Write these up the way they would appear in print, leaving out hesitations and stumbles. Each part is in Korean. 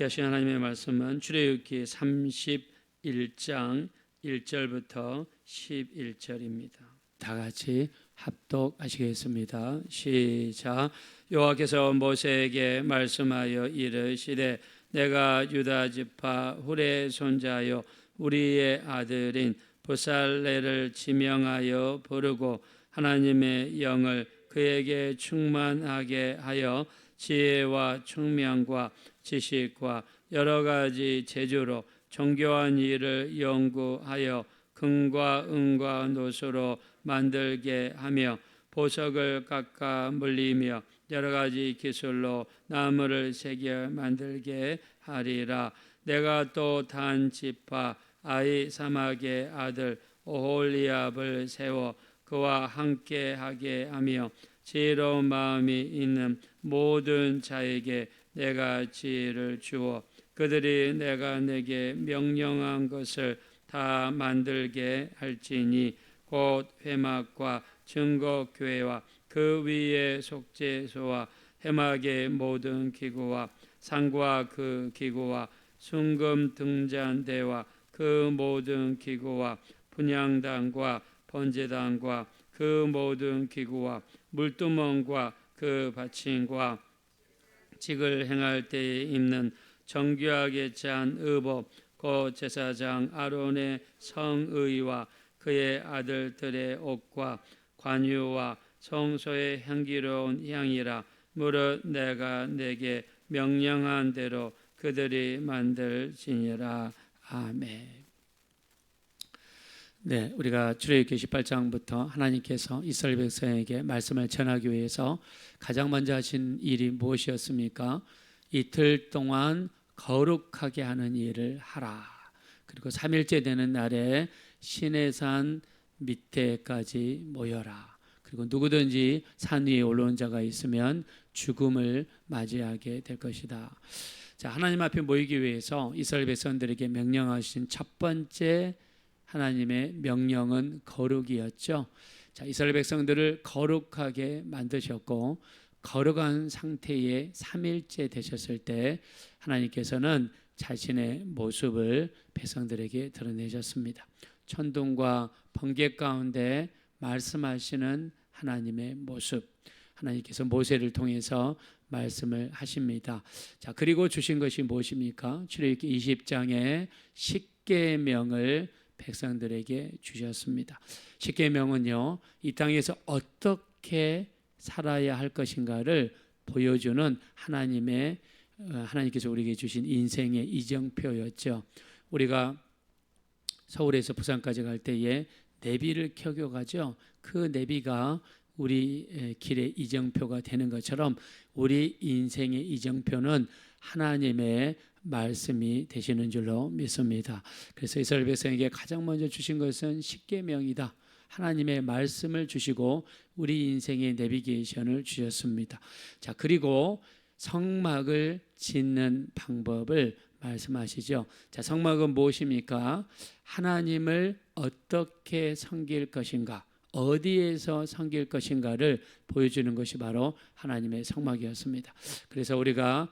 귀하신 하나님의 말씀은 출애굽기 31장 1절부터 11절입니다. 다 같이 합독하시겠습니다. 시작. 여호와께서 모세에게 말씀하여 이르시되 내가 유다 지파 훌의 손자요 우리의 아들인 부살레를 지명하여 부르고 하나님의 영을 그에게 충만하게 하여 지혜와 총명과 지식과 여러 가지 재주로 정교한 일을 연구하여 금과 은과 노수로 만들게 하며 보석을 깎아 물리며 여러 가지 기술로 나무를 새겨 만들게 하리라. 내가 또 단 지파 아히사막의 아들 오홀리압을 세워 그와 함께 하게 하며 지혜로운 마음이 있는 모든 자에게 내가 지혜를 주어 그들이 내가 내게 명령한 것을 다 만들게 할지니 곧 회막과 증거교회와 그 위에 속죄소와 회막의 모든 기구와 상과 그 기구와 순금 등잔대와 그 모든 기구와 분향단과 번제단과 그 모든 기구와 물두멍과 그 받침과 직을 행할 때에 입는 정교하게 짠 의복 곧 제사장 아론의 성의와 그의 아들들의 옷과 관유와 성소의 향기로운 향이라. 무릇 내가 내게 명령한 대로 그들이 만들지니라. 아멘. 네, 우리가 출애굽기 18장부터 하나님께서 이스라엘 백성에게 말씀을 전하기 위해서 가장 먼저 하신 일이 무엇이었습니까? 이틀 동안 거룩하게 하는 일을 하라. 그리고 3일째 되는 날에 시내산 밑에까지 모여라. 그리고 누구든지 산 위에 올라온 자가 있으면 죽음을 맞이하게 될 것이다. 자, 하나님 앞에 모이기 위해서 이스라엘 백성들에게 명령하신 첫 번째 하나님의 명령은 거룩이었죠. 자, 이스라엘 백성들을 거룩하게 만드셨고 거룩한 상태의 3일째 되셨을 때 하나님께서는 자신의 모습을 백성들에게 드러내셨습니다. 천둥과 번개 가운데 말씀하시는 하나님의 모습, 하나님께서 모세를 통해서 말씀을 하십니다. 자, 그리고 주신 것이 무엇입니까? 출애굽기 20장에 십계명을 백성들에게 주셨습니다. 십계명은요, 이 땅에서 어떻게 살아야 할 것인가를 보여주는 하나님께서 우리에게 주신 인생의 이정표였죠. 우리가 서울에서 부산까지 갈 때에 내비를 켜고 가죠. 그 내비가 우리 길의 이정표가 되는 것처럼 우리 인생의 이정표는 하나님의 말씀이 되시는 줄로 믿습니다. 그래서 이스라엘 백성에게 가장 먼저 주신 것은 십계명이다. 하나님의 말씀을 주시고 우리 인생의 내비게이션을 주셨습니다. 자, 그리고 성막을 짓는 방법을 말씀하시죠. 자, 성막은 무엇입니까? 하나님을 어떻게 섬길 것인가, 어디에서 섬길 것인가를 보여주는 것이 바로 하나님의 성막이었습니다. 그래서 우리가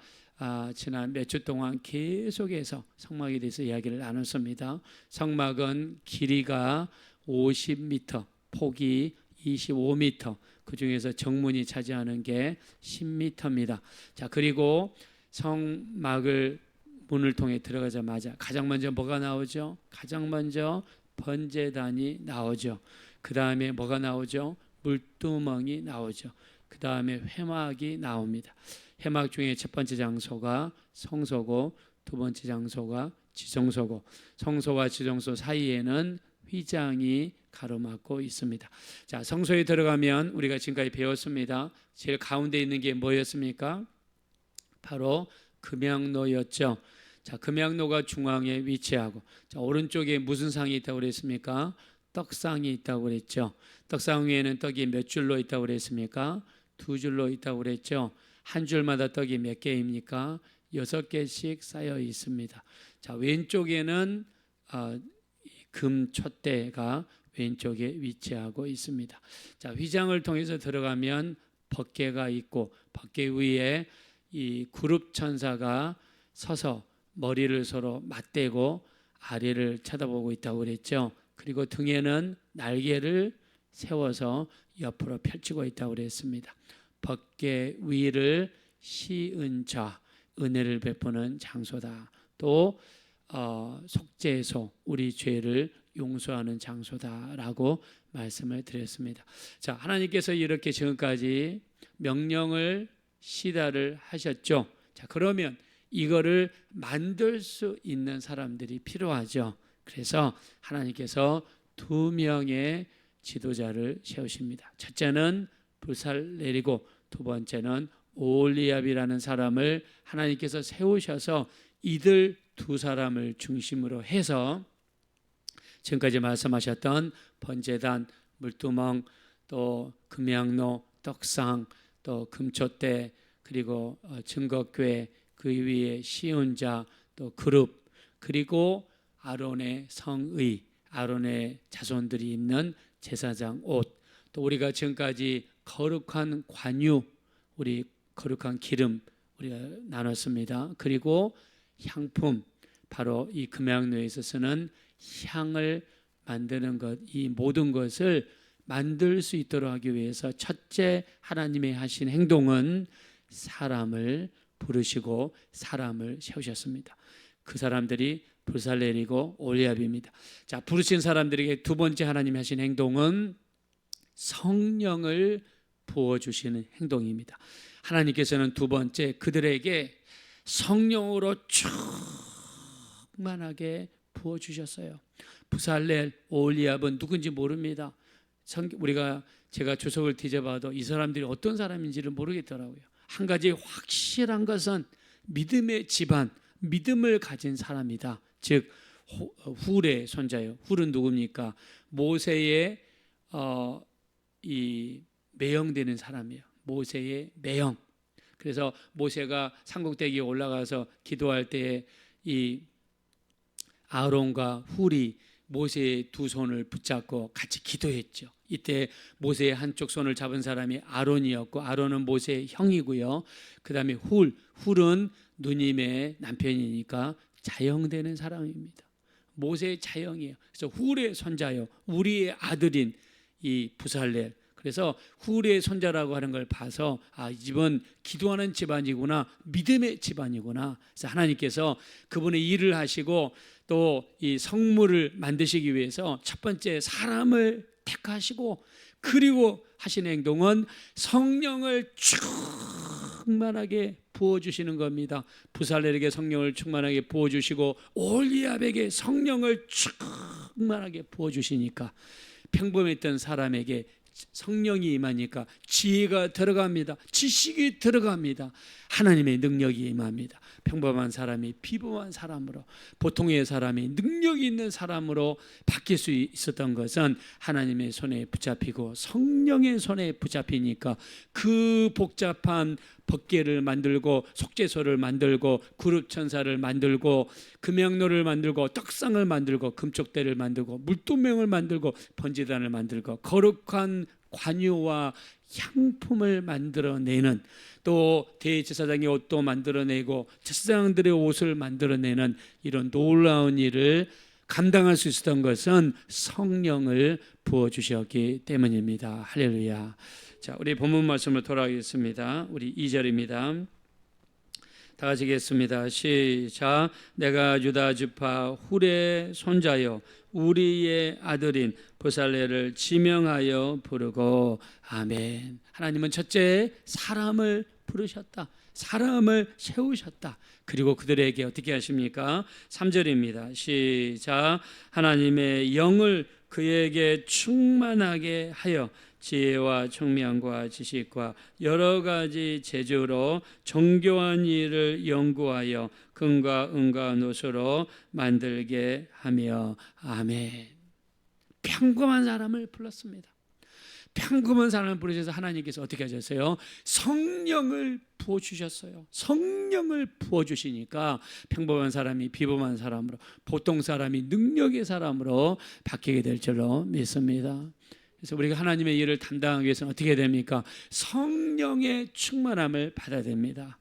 지난 몇 주 동안 계속해서 성막에 대해서 이야기를 나눴습니다. 성막은 길이가 50m, 폭이 25m, 그 중에서 정문이 차지하는 게 10m입니다. 자, 그리고 성막을 문을 통해 들어가자마자 가장 먼저 뭐가 나오죠? 가장 먼저 번제단이 나오죠. 그 다음에 뭐가 나오죠? 물두멍이 나오죠. 그 다음에 회막이 나옵니다. 회막 중에 첫 번째 장소가 성소고 두 번째 장소가 지성소고 성소와 지성소 사이에는 휘장이 가로막고 있습니다. 자, 성소에 들어가면 우리가 지금까지 배웠습니다. 제일 가운데 있는 게 뭐였습니까? 바로 금양로였죠. 자, 금양로가 중앙에 위치하고, 자, 오른쪽에 무슨 상이 있다고 그랬습니까? 떡상이 있다고 그랬죠. 떡상 위에는 떡이 몇 줄로 있다고 그랬습니까? 2줄로 있다고 그랬죠. 한 줄마다 떡이 몇 개입니까? 6개씩 쌓여 있습니다. 자, 왼쪽에는 금 촛대가 왼쪽에 위치하고 있습니다. 자, 휘장을 통해서 들어가면 법궤가 있고 법궤 위에 이 그룹 천사가 서서 머리를 서로 맞대고 아래를 쳐다보고 있다고 그랬죠. 그리고 등에는 날개를 세워서 옆으로 펼치고 있다고 그랬습니다. 법궤 위를 씌은 자, 은혜를 베푸는 장소다. 또 속죄소, 우리 죄를 용서하는 장소다라고 말씀을 드렸습니다. 자, 하나님께서 이렇게 지금까지 명령을 시달을 하셨죠. 자, 그러면 이거를 만들 수 있는 사람들이 필요하죠. 그래서 하나님께서 2명의 지도자를 세우십니다. 첫째는 부살렐이고 두 번째는 오홀리압이라는 사람을 하나님께서 세우셔서 이들 두 사람을 중심으로 해서 지금까지 말씀하셨던 번제단, 물두멍, 또 금양로, 떡상, 또 금촛대, 그리고 증거궤, 그 위에 씌운 자, 또 그룹, 그리고 아론의 성의, 아론의 자손들이 입는 제사장 옷, 또 우리가 지금까지 거룩한 관유, 우리 거룩한 기름 우리가 나눴습니다. 그리고 향품, 바로 이 금양로에 있어서는 향을 만드는 것, 이 모든 것을 만들 수 있도록 하기 위해서 첫째 하나님의 하신 행동은 사람을 부르시고 사람을 세우셨습니다. 그 사람들이 부살렐이고 올리압입니다. 자, 부르신 사람들에게 두 번째 하나님이 하신 행동은 성령을 부어주시는 행동입니다. 하나님께서는 두 번째 그들에게 성령으로 충만하게 부어주셨어요. 부살렐, 올리압은 누군지 모릅니다. 제가 주석을 뒤져봐도 이 사람들이 어떤 사람인지를 모르겠더라고요. 한 가지 확실한 것은 믿음의 집안, 믿음을 가진 사람이다. 즉 훌의 손자예요. 훌은 누굽니까? 모세의 이 매형되는 사람이에요. 모세의 매형. 그래서 모세가 산꼭대기에 올라가서 기도할 때에 이 아론과 훌이 모세의 두 손을 붙잡고 같이 기도했죠. 이때 모세의 한쪽 손을 잡은 사람이 아론이었고, 아론은 모세의 형이고요. 그 다음에 훌은 누님의 남편이니까 자형되는 사람입니다. 모세의 자형이에요. 그래서 훌의 손자요, 우리의 아들인 이 부살렐. 그래서 훌의 손자라고 하는 걸 봐서 이 집은 기도하는 집안이구나, 믿음의 집안이구나. 그래서 하나님께서 그분의 일을 하시고 또 이 성물을 만드시기 위해서 첫 번째 사람을 택하시고, 그리고 하시는 행동은 성령을 충만하게 부어주시는 겁니다. 부살렐에게 성령을 충만하게 부어주시고 올리압에게 성령을 충만하게 부어주시니까 평범했던 사람에게 성령이 임하니까 지혜가 들어갑니다. 지식이 들어갑니다. 하나님의 능력이 임합니다. 평범한 사람이 비범한 사람으로, 보통의 사람이 능력이 있는 사람으로 바뀔 수 있었던 것은 하나님의 손에 붙잡히고 성령의 손에 붙잡히니까 그 복잡한 법궤를 만들고 속죄소를 만들고 그룹천사를 만들고 금양로를 만들고 떡상을 만들고 금촉대를 만들고 물두멍을 만들고 번제단을 만들고 거룩한 관유와 향품을 만들어내는, 또 대제사장의 옷도 만들어내고 제사장들의 옷을 만들어내는 이런 놀라운 일을 감당할 수 있었던 것은 성령을 부어주셨기 때문입니다. 할렐루야. 자, 우리 본문 말씀으로 돌아가겠습니다. 우리 2절입니다. 다 같이 읽겠습니다. 시작. 내가 유다 지파 훌의 손자여 우리의 아들인 부살렐을 지명하여 부르고. 아멘. 하나님은 첫째 사람을 부르셨다. 사람을 세우셨다. 그리고 그들에게 어떻게 하십니까? 3절입니다. 시작. 하나님의 영을 그에게 충만하게 하여 지혜와 총명과 지식과 여러 가지 재주로 정교한 일을 연구하여 금과 은과 노소로 만들게 하며. 아멘. 평범한 사람을 불렀습니다. 평범한 사람을 부르셔서 하나님께서 어떻게 하셨어요? 성령을 부어주셨어요. 성령을 부어주시니까 평범한 사람이 비범한 사람으로, 보통 사람이 능력의 사람으로 바뀌게 될 줄로 믿습니다. 그래서 우리가 하나님의 일을 담당하기 위해서는 어떻게 됩니까? 성령의 충만함을 받아야 됩니다.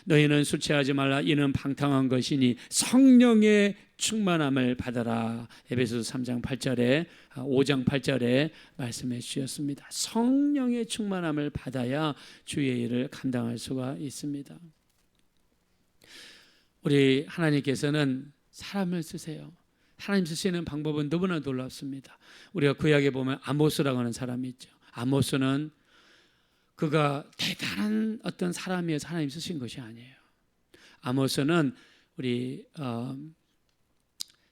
너희는 술 취하지 말라. 이는 방탕한 것이니 성령의 충만함을 받아라. 에베소서 3장 8절에 5장 8절에 말씀해 주셨습니다. 성령의 충만함을 받아야 주의 일을 감당할 수가 있습니다. 우리 하나님께서는 사람을 쓰세요. 하나님 쓰시는 방법은 너무나 놀랍습니다. 우리가 구약에 보면 아모스라고 하는 사람이 있죠. 아모스는 그가 대단한 어떤 사람이어서 하나님 쓰신 것이 아니에요. 아모스는 우리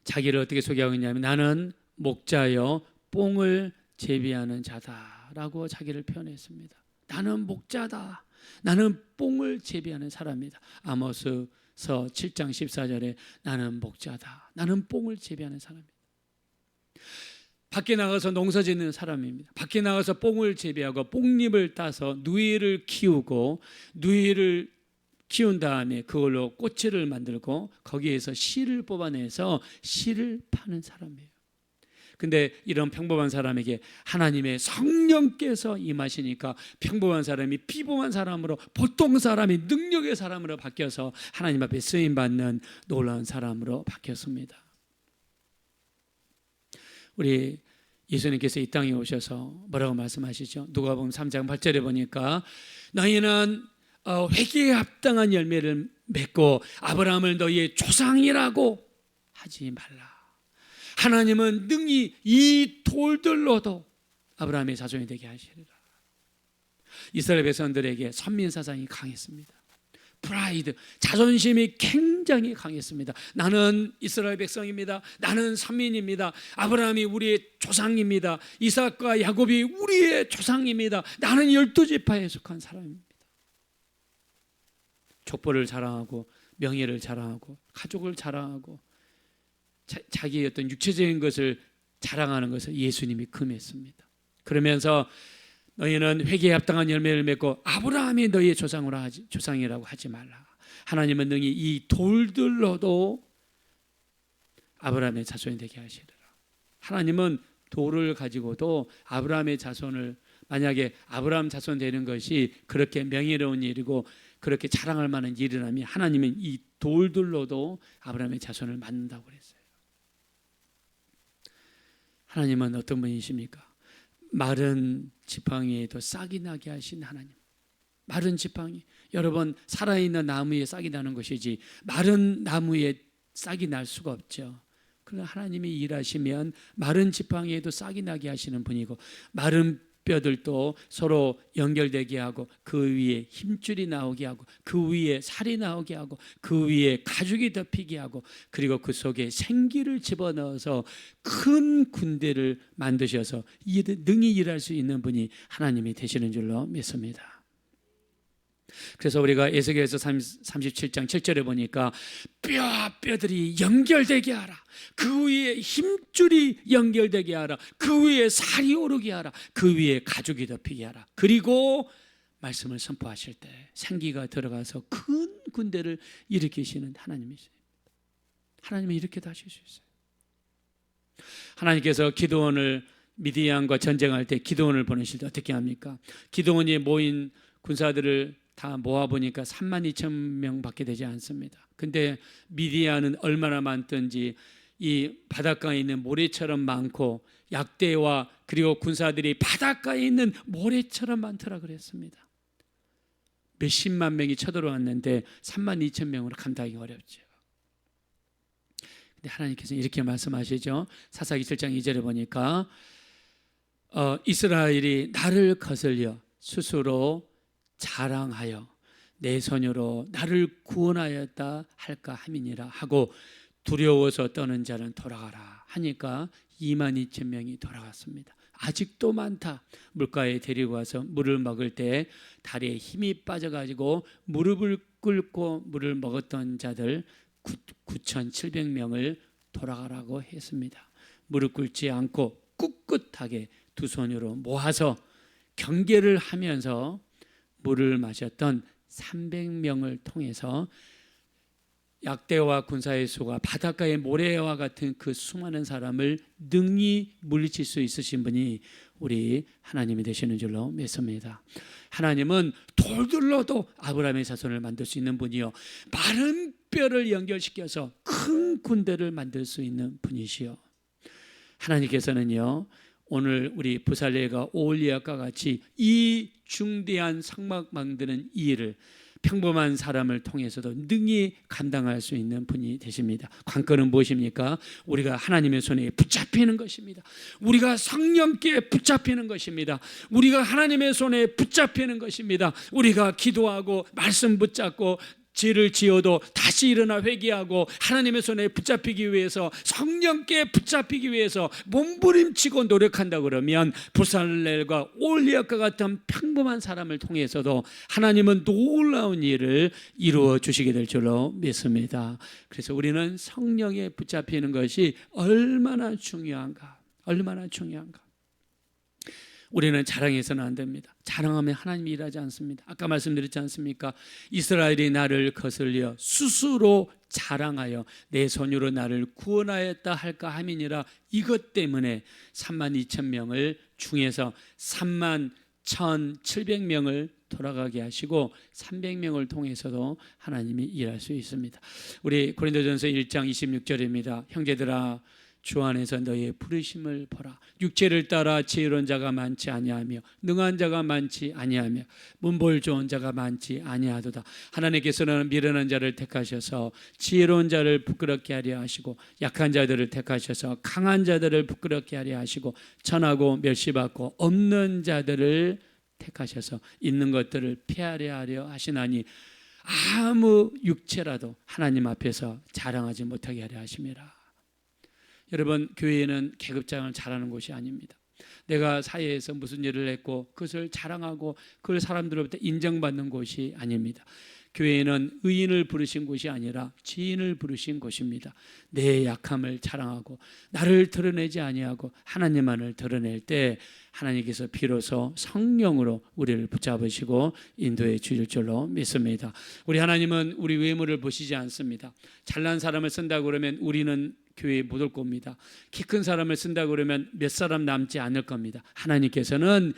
자기를 어떻게 소개하고 있냐면 나는 목자여 뽕을 제비하는 자다라고 자기를 표현했습니다. 나는 목자다. 나는 뽕을 제비하는 사람이다. 아모스서 7장 14절에 나는 목자다. 나는 뽕을 제비하는 사람이다. 밖에 나가서 농사 짓는 사람입니다. 밖에 나가서 뽕을 재배하고 뽕잎을 따서 누이를 키우고 누이를 키운 다음에 그걸로 꼬치를 만들고 거기에서 씨를 뽑아내서 씨를 파는 사람이에요. 근데 이런 평범한 사람에게 하나님의 성령께서 임하시니까 평범한 사람이 비범한 사람으로 보통 사람이 능력의 사람으로 바뀌어서 하나님 앞에 쓰임받는 놀라운 사람으로 바뀌었습니다. 우리 예수님께서 이 땅에 오셔서 뭐라고 말씀하시죠? 누가복음 3장 8절에 보니까 너희는 회개에 합당한 열매를 맺고 아브라함을 너희의 조상이라고 하지 말라. 하나님은 능히 이 돌들로도 아브라함의 자손이 되게 하시리라. 이스라엘 백성들에게 선민사상이 강했습니다. 프라이드, 자존심이 굉장히 강했습니다. 나는 이스라엘 백성입니다. 나는 선민입니다. 아브라함이 우리의 조상입니다. 이삭과 야곱이 우리의 조상입니다. 나는 12지파에 속한 사람입니다. 족보를 자랑하고 명예를 자랑하고 가족을 자랑하고 자기의 어떤 육체적인 것을 자랑하는 것을 예수님이 금했습니다. 그러면서 너희는 회개에 합당한 열매를 맺고 아브라함이 너희의 조상이라고 하지 말라. 하나님은 능히 이 돌들로도 아브라함의 자손이 되게 하시리라. 하나님은 돌을 가지고도 아브라함의 자손을, 만약에 아브라함 자손 되는 것이 그렇게 명예로운 일이고 그렇게 자랑할 만한 일이라면 하나님은 이 돌들로도 아브라함의 자손을 만든다고 그랬어요. 하나님은 어떤 분이십니까? 마른 지팡이에도 싹이 나게 하신 하나님. 마른 지팡이, 여러분 살아있는 나무에 싹이 나는 것이지 마른 나무에 싹이 날 수가 없죠. 그러나 하나님이 일하시면 마른 지팡이에도 싹이 나게 하시는 분이고 마른 뼈들도 서로 연결되게 하고 그 위에 힘줄이 나오게 하고 그 위에 살이 나오게 하고 그 위에 가죽이 덮이게 하고 그리고 그 속에 생기를 집어넣어서 큰 군대를 만드셔서 능히 일할 수 있는 분이 하나님이 되시는 줄로 믿습니다. 그래서 우리가 에스겔서 37장 7절에 보니까 뼈들이 연결되게 하라. 그 위에 힘줄이 연결되게 하라. 그 위에 살이 오르게 하라. 그 위에 가죽이 덮이게 하라. 그리고 말씀을 선포하실 때 생기가 들어가서 큰 군대를 일으키시는 하나님이십니다. 하나님은 이렇게도 하실 수 있어요. 하나님께서 기드온을 미디안과 전쟁할 때 기드온을 보내실 때 어떻게 합니까? 기드온이 모인 군사들을 다 모아보니까 32,000명밖에 되지 않습니다. 근데 미디안은 얼마나 많든지 이 바닷가에 있는 모래처럼 많고 약대와 그리고 군사들이 바닷가에 있는 모래처럼 많더라 그랬습니다. 몇십만 명이 쳐들어왔는데 32,000명으로 감당하기 어렵죠. 근데 하나님께서 이렇게 말씀하시죠. 사사기 7장 2절에 보니까 이스라엘이 나를 거슬려 스스로 자랑하여 내 손으로 나를 구원하였다 할까 함이니라 하고 두려워서 떠는 자는 돌아가라 하니까 22,000명이 돌아갔습니다. 아직도 많다. 물가에 데리고 와서 물을 먹을 때 다리에 힘이 빠져가지고 무릎을 꿇고 물을 먹었던 자들 9,700명을 돌아가라고 했습니다. 무릎 꿇지 않고 꿋꿋하게 두 손으로 모아서 경계를 하면서 물을 마셨던 300명을 통해서 약대와 군사의 수가 바닷가의 모래와 같은 그 수많은 사람을 능히 물리칠 수 있으신 분이 우리 하나님이 되시는 줄로 믿습니다. 하나님은 돌들로도 아브라함의 자손을 만들 수 있는 분이요, 마른 뼈를 연결시켜서 큰 군대를 만들 수 있는 분이시요. 하나님께서는요, 오늘 우리 부살레가 오홀리압과 같이 이 중대한 성막 만드는 이 일을 평범한 사람을 통해서도 능히 감당할 수 있는 분이 되십니다. 관건은 무엇입니까? 우리가 하나님의 손에 붙잡히는 것입니다. 우리가 성령께 붙잡히는 것입니다. 우리가 하나님의 손에 붙잡히는 것입니다. 우리가 기도하고 말씀 붙잡고 죄를 지어도 다시 일어나 회개하고 하나님의 손에 붙잡히기 위해서, 성령께 붙잡히기 위해서 몸부림치고 노력한다 그러면 부살렐과 오홀리압과 같은 평범한 사람을 통해서도 하나님은 놀라운 일을 이루어 주시게 될 줄로 믿습니다. 그래서 우리는 성령에 붙잡히는 것이 얼마나 중요한가, 얼마나 중요한가. 우리는 자랑해서는 안 됩니다. 자랑하면 하나님이 일하지 않습니다. 아까 말씀드렸지 않습니까? 이스라엘이 나를 거슬려 스스로 자랑하여 내 손으로 나를 구원하였다 할까 함이니라. 이것 때문에 32,000명을 중에서 31,700명을 돌아가게 하시고 300명을 통해서도 하나님이 일할 수 있습니다. 우리 고린도전서 1장 26절입니다. 형제들아, 주 안에서 너희의 부르심을 보라. 육체를 따라 지혜로운 자가 많지 아니하며 능한 자가 많지 아니하며 문볼 좋은 자가 많지 아니하도다. 하나님께서는 미련한 자를 택하셔서 지혜로운 자를 부끄럽게 하려 하시고 약한 자들을 택하셔서 강한 자들을 부끄럽게 하려 하시고 천하고 멸시받고 없는 자들을 택하셔서 있는 것들을 피하려 하려 하시나니 아무 육체라도 하나님 앞에서 자랑하지 못하게 하려 하심이라. 여러분, 교회는 계급장을 잘하는 곳이 아닙니다. 내가 사회에서 무슨 일을 했고 그것을 자랑하고 그걸 사람들로부터 인정받는 곳이 아닙니다. 교회는 의인을 부르신 곳이 아니라 지인을 부르신 곳입니다. 내 약함을 자랑하고 나를 드러내지 아니하고 하나님만을 드러낼 때 하나님께서 비로소 성령으로 우리를 붙잡으시고 인도해 주실 줄로 믿습니다. 우리 하나님은 우리 외모를 보시지 않습니다. 잘난 사람을 쓴다 그러면 우리는 교회에 못 올 겁니다. 키 큰 사람을 쓴다 그러면 몇 사람 남지 않을 겁니다. 하나님께서는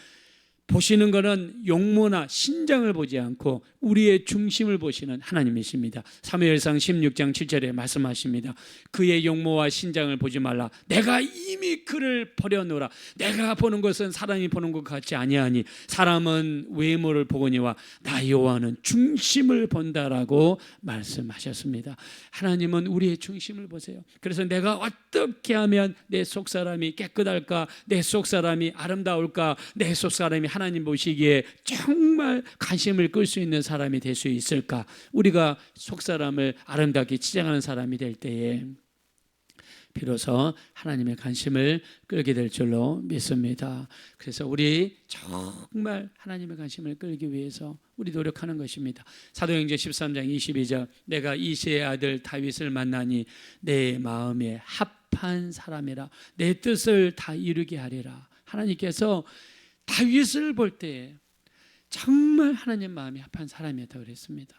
보시는 것은 용모나 신장을 보지 않고 우리의 중심을 보시는 하나님이십니다. 사무엘상 16장 7절에 말씀하십니다. 그의 용모와 신장을 보지 말라. 내가 이미 그를 버려놓으라. 내가 보는 것은 사람이 보는 것 같지 아니하니 사람은 외모를 보거니와 나 여호와는 중심을 본다라고 말씀하셨습니다. 하나님은 우리의 중심을 보세요. 그래서 내가 어떻게 하면 내 속사람이 깨끗할까, 내 속사람이 아름다울까, 내 속사람이 하나님 보시기에 정말 관심을 끌 수 있는 사람이 될 수 있을까? 우리가 속사람을 아름답게 치장하는 사람이 될 때에 비로소 하나님의 관심을 끌게 될 줄로 믿습니다. 그래서 우리 정말 하나님의 관심을 끌기 위해서 우리 노력하는 것입니다. 사도행전 13장 22절 내가 이새의 아들 다윗을 만나니 내 마음에 합한 사람이라 내 뜻을 다 이루게 하리라. 하나님께서 다윗을 볼 때 정말 하나님 마음이 합한 사람이었다고 그랬습니다.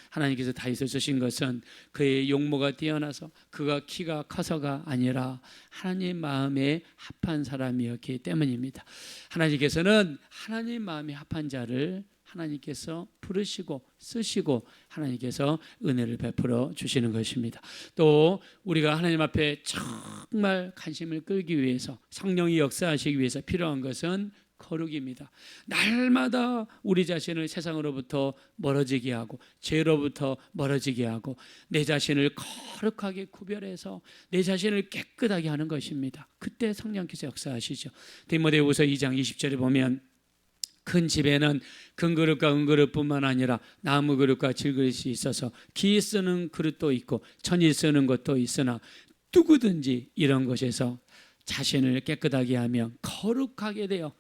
하나님께서 다윗을 쓰신 것은 그의 용모가 뛰어나서 그가 키가 커서가 아니라 하나님 마음에 합한 사람이었기 때문입니다. 하나님께서는 하나님 마음에 합한 자를 하나님께서 부르시고 쓰시고 하나님께서 은혜를 베풀어 주시는 것입니다. 또 우리가 하나님 앞에 정말 관심을 끌기 위해서 성령이 역사하시기 위해서 필요한 것은 거룩입니다. 날마다 우리 자신을 세상으로부터 멀어지게 하고 죄로부터 멀어지게 하고 내 자신을 거룩하게 구별해서 내 자신을 깨끗하게 하는 것입니다. 그때 성령께서 역사하시죠. 디모데후서 2장 20절에 보면 큰 집에는 금그릇과 은그릇뿐만 아니라 나무 그릇과 질그릇이 있어서 기 쓰는 그릇도 있고 천이 쓰는 것도 있으나 누구든지 이런 것에서 자신을 깨끗하게 하며 거룩하게 되어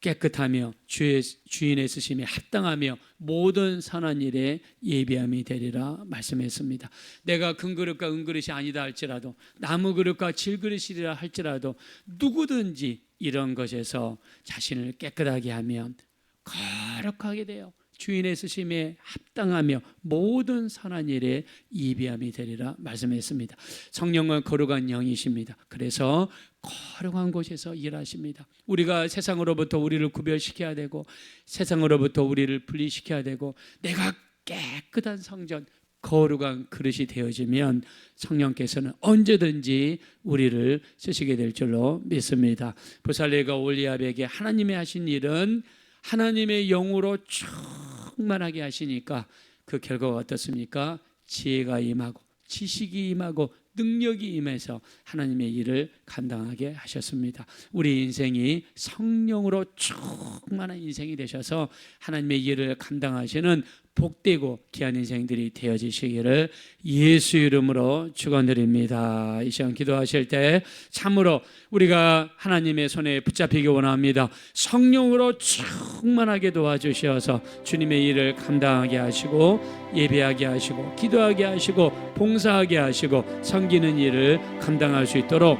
깨끗하며 주인의 쓰심에 합당하며 모든 선한 일에 예비함이 되리라 말씀했습니다. 내가 금그릇과 은그릇이 아니다 할지라도 나무 그릇과 질그릇이라 할지라도 누구든지 이런 것에서 자신을 깨끗하게 하면 거룩하게 되어 주인의 쓰심에 합당하며 모든 선한 일에 이비함이 되리라 말씀했습니다. 성령은 거룩한 영이십니다. 그래서 거룩한 곳에서 일하십니다. 우리가 세상으로부터 우리를 구별시켜야 되고 세상으로부터 우리를 분리시켜야 되고 내가 깨끗한 성전 거룩한 그릇이 되어지면 성령께서는 언제든지 우리를 쓰시게 될 줄로 믿습니다. 부살레가 올리압에게 하나님의 하신 일은 하나님의 영으로 충만하게 하시니까 그 결과가 어떻습니까? 지혜가 임하고 지식이 임하고 능력이 임해서 하나님의 일을 감당하게 하셨습니다. 우리 인생이 성령으로 충만한 인생이 되셔서 하나님의 일을 감당하시는 복되고 귀한 인생들이 되어지시기를 예수 이름으로 축원드립니다. 이 시간 기도하실 때 참으로 우리가 하나님의 손에 붙잡히기 원합니다. 성령으로 충만하게 도와주셔서 주님의 일을 감당하게 하시고 예배하게 하시고 기도하게 하시고 봉사하게 하시고 섬기는 일을 감당할 수 있도록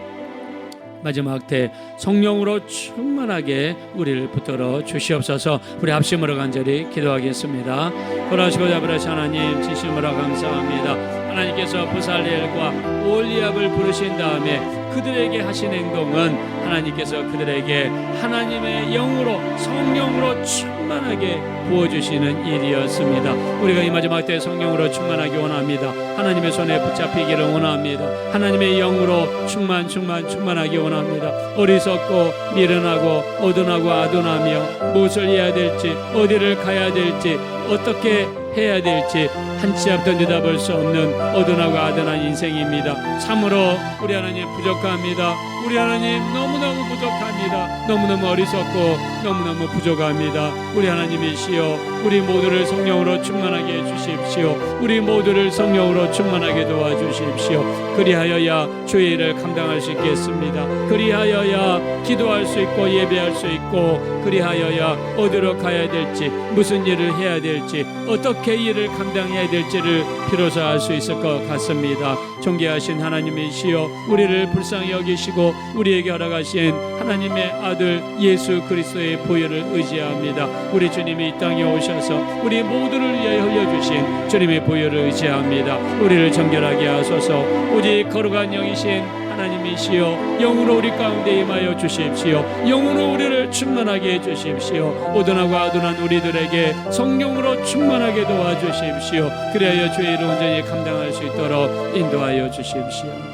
마지막 때 성령으로 충만하게 우리를 붙들어 주시옵소서. 우리 합심으로 간절히 기도하겠습니다. 돌아오시고 잡으라신 하나님 진심으로 감사합니다. 하나님께서 부살레엘과 올리압을 부르신 다음에 그들에게 하신 행동은 하나님께서 그들에게 하나님의 영으로 성령으로 충만하게 부어주시는 일이었습니다. 우리가 이 마지막 때 성령으로 충만하기 원합니다. 하나님의 손에 붙잡히기를 원합니다. 하나님의 영으로 충만하기 원합니다. 어리석고 미련하고 어둔하고 아둔하며 무엇을 해야 될지 어디를 가야 될지 어떻게 해야 될지 한 치 앞도 내다볼 수 없는 어둔하고 아둔한 인생입니다. 참으로 우리 하나님 부족합니다. 우리 하나님 너무너무 부족합니다. 너무너무 어리석고 너무너무 부족합니다. 우리 하나님이시여 우리 모두를 성령으로 충만하게 해주십시오. 우리 모두를 성령으로 충만하게 도와주십시오. 그리하여야 주의 일을 감당할 수 있겠습니다. 그리하여야 기도할 수 있고 예배할 수 있고 그리하여야 어디로 가야 될지 무슨 일을 해야 될지 어떻게 일을 감당해야 될지를 비로소 알 수 있을 것 같습니다. 존귀하신 하나님이시여 우리를 불쌍히 여기시고 우리에게 허락하신 하나님의 아들 예수 그리스도의 보혈을 의지합니다. 우리 주님이 이 땅에 오셔서 우리 모두를 위하여 흘려주신 주님의 보혈을 의지합니다. 우리를 정결하게 하소서. 오직 거룩한 영이신 하나님이시여 영으로 우리 가운데 임하여 주십시오. 영으로 우리를 충만하게 해주십시오. 오둔하고 아둔한 우리들에게 성령으로 충만하게 도와주십시오. 그래야 주의 일을 온전히 감당할 수 있도록 인도하여 주십시오.